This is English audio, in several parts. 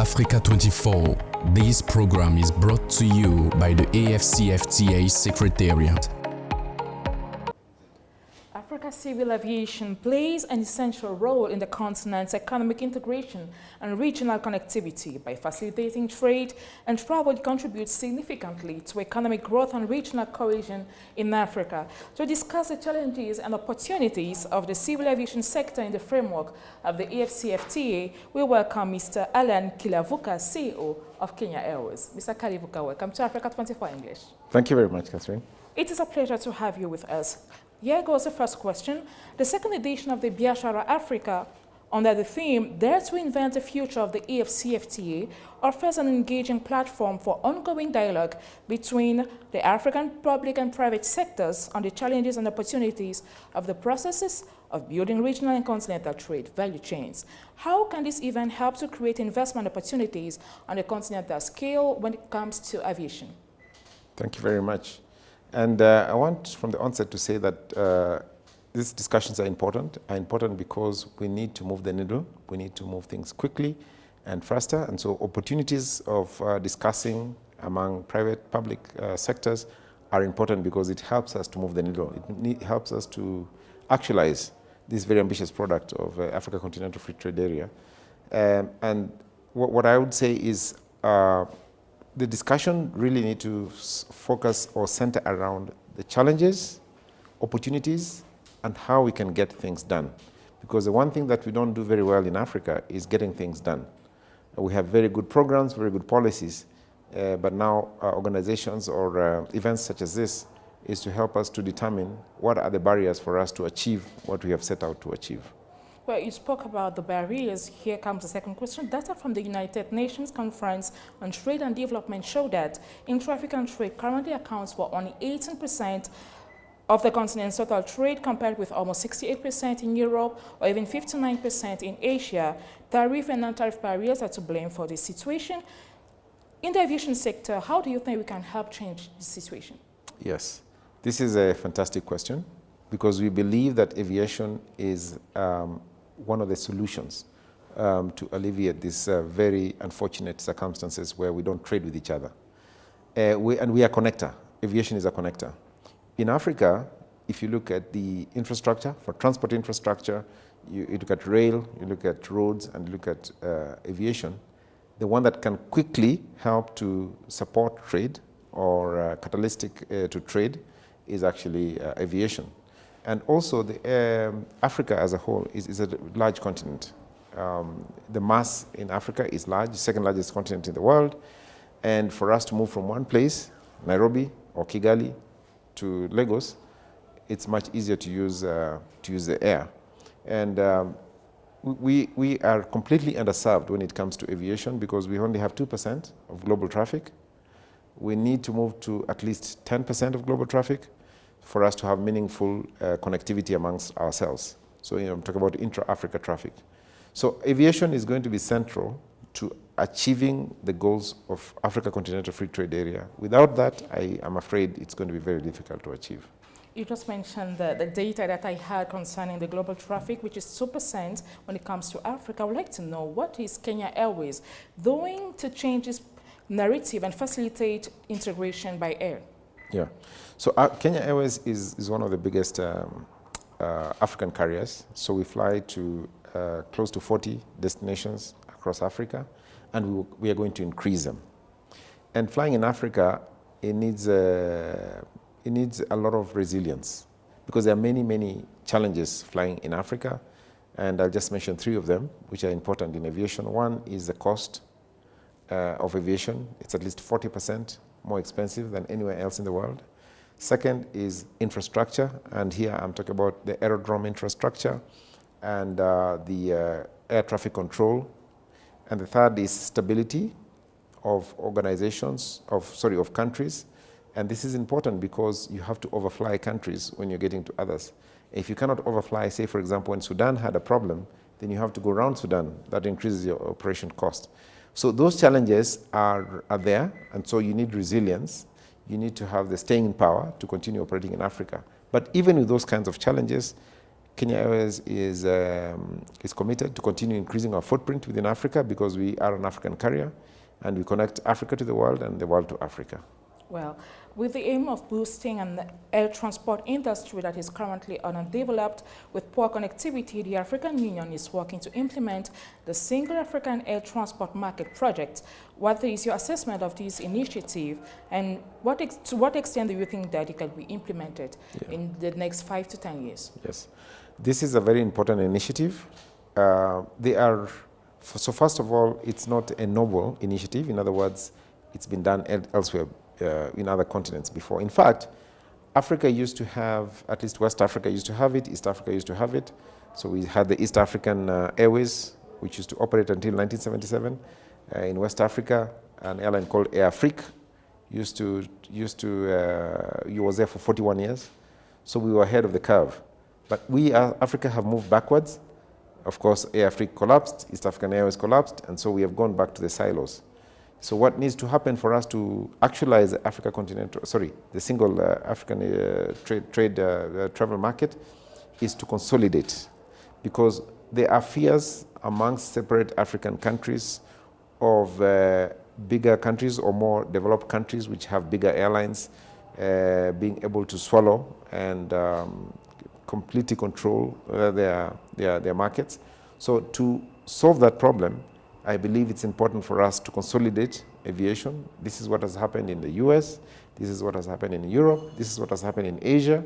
Africa 24. This program is brought to you by the AfCFTA Secretariat. Africa's civil aviation plays an essential role in the continent's economic integration and regional connectivity. By facilitating trade and travel, it contributes significantly to economic growth and regional cohesion in Africa. To discuss the challenges and opportunities of the civil aviation sector in the framework of the AfCFTA, we welcome Mr. Allan Kilavuka, CEO of Kenya Airways. Mr. Kilavuka, welcome to Africa 24 English. Thank you very much, Catherine. It is a pleasure to have you with us. Here goes the first question. The second edition of the Biashara Africa, under the theme, Dare to Invent the Future of the AfCFTA, offers an engaging platform for ongoing dialogue between the African public and private sectors on the challenges and opportunities of the processes of building regional and continental trade value chains. How can this event help to create investment opportunities on a continental scale when it comes to aviation? Thank you very much. And I want from the onset to say that these discussions are important because we need to move the needle. We need to move things quickly and faster. And so opportunities of discussing among private, public sectors are important because it helps us to move the needle. It helps us to actualize this very ambitious product of Africa Continental Free Trade Area. And what I would say is the discussion really need to focus or center around the challenges, opportunities, and how we can get things done. Because the one thing that we don't do very well in Africa is getting things done. We have very good programs, very good policies, but now organizations or events such as this is to help us to determine what are the barriers for us to achieve what we have set out to achieve. Well, you spoke about the barriers. Here comes the second question. Data from the United Nations Conference on Trade and Development show that intra-African trade currently accounts for only 18% of the continent's total trade, compared with almost 68% in Europe or even 59% in Asia. Tariff and non-tariff barriers are to blame for this situation. In the aviation sector, how do you think we can help change this situation? Yes, this is a fantastic question because we believe that aviation is one of the solutions to alleviate these very unfortunate circumstances where we don't trade with each other. We are a connector. Aviation is a connector. In Africa, if you look at the infrastructure, for transport infrastructure, you look at rail, you look at roads, and you look at aviation, the one that can quickly help to support trade or catalytic to trade is actually aviation. And also, Africa as a whole is a large continent. The mass in Africa is large, second largest continent in the world. And for us to move from one place, Nairobi or Kigali, to Lagos, it's much easier to use the air. And we are completely underserved when it comes to aviation because we only have 2% of global traffic. We need to move to at least 10% of global traffic for us to have meaningful connectivity amongst ourselves. So, I'm talking about intra-Africa traffic. So aviation is going to be central to achieving the goals of Africa Continental Free Trade Area. Without that, I'm afraid it's going to be very difficult to achieve. You just mentioned the data that I had concerning the global traffic, which is 2% when it comes to Africa. I would like to know, what is Kenya Airways doing to change this narrative and facilitate integration by air? Yeah, so Kenya Airways is one of the biggest African carriers. So we fly to close to 40 destinations across Africa, and we are going to increase them. And flying in Africa, it needs a lot of resilience because there are many, many challenges flying in Africa. And I'll just mention 3 of them, which are important in aviation. One is the cost of aviation. It's at least 40% more expensive than anywhere else in the world. Second is infrastructure, and here I'm talking about the aerodrome infrastructure and the air traffic control. And the third is stability of organizations, of countries. And this is important because you have to overfly countries when you're getting to others. If you cannot overfly, say for example, when Sudan had a problem, then you have to go around Sudan. That increases your operation cost. So those challenges are there, and so you need resilience. You need to have the staying power to continue operating in Africa. But even with those kinds of challenges, Kenya Airways is committed to continue increasing our footprint within Africa because we are an African carrier and we connect Africa to the world and the world to Africa. Well, with the aim of boosting an air transport industry that is currently underdeveloped with poor connectivity, the African Union is working to implement the Single African Air Transport Market project. What is your assessment of this initiative, and to what extent do you think that it can be implemented in the next 5 to 10 years? Yes, this is a very important initiative. So first of all, it's not a novel initiative. In other words, it's been done elsewhere in other continents before. In fact, Africa used to have, at least West Africa used to have it, East Africa used to have it. So we had the East African Airways, which used to operate until 1977. In West Africa, an airline called AirAfrique was there for 41 years. So we were ahead of the curve. But we, Africa, have moved backwards. Of course, AirAfrique collapsed, East African Airways collapsed, and so we have gone back to the silos. So what needs to happen for us to actualize the single African travel market is to consolidate, because there are fears amongst separate African countries of bigger countries or more developed countries which have bigger airlines being able to swallow and completely control their markets. So to solve that problem, I believe it's important for us to consolidate aviation. This is what has happened in the US, this is what has happened in Europe, this is what has happened in Asia.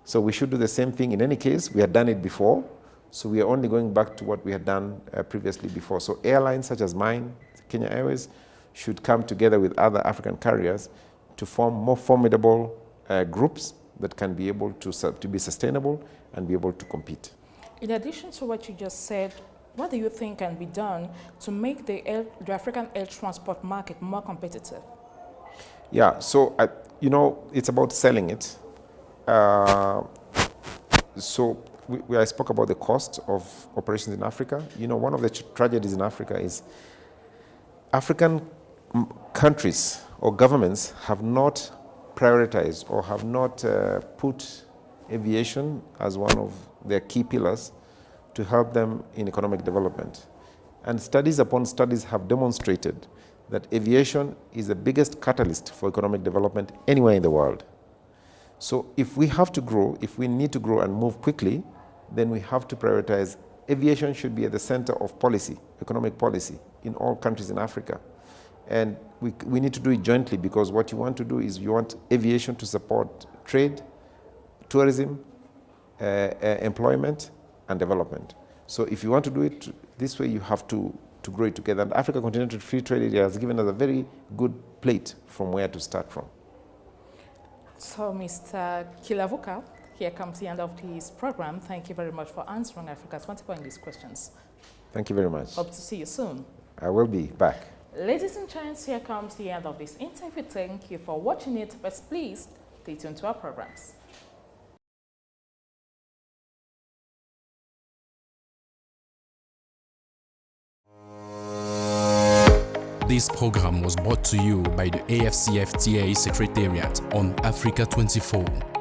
So we should do the same thing in any case. We had done it before, so we are only going back to what we had done previously before. So airlines such as mine, Kenya Airways, should come together with other African carriers to form more formidable groups that can be able to be sustainable and be able to compete. In addition to what you just said, what do you think can be done to make the African air transport market more competitive? Yeah, so it's about selling it. I spoke about the cost of operations in Africa. One of the tragedies in Africa is African countries or governments have not prioritized or have not put aviation as one of their key pillars to help them in economic development. And studies upon studies have demonstrated that aviation is the biggest catalyst for economic development anywhere in the world. So if we have to grow, if we need to grow and move quickly, then we have to prioritize. Aviation should be at the center of policy, economic policy, in all countries in Africa. And we need to do it jointly, because what you want to do is you want aviation to support trade, tourism, employment, and development. So if you want to do it this way, you have to grow it together. And Africa Continental Free Trade Area has given us a very good plate from where to start from. So Mr. Kilavuka, here comes the end of this program. Thank you very much for answering Africa's 21 English questions. Thank you very much. Hope to see you soon. I will be back. Ladies and gents, here comes the end of this interview. Thank you for watching it, but please stay tuned to our programs. This program was brought to you by the AfCFTA Secretariat on Africa 24.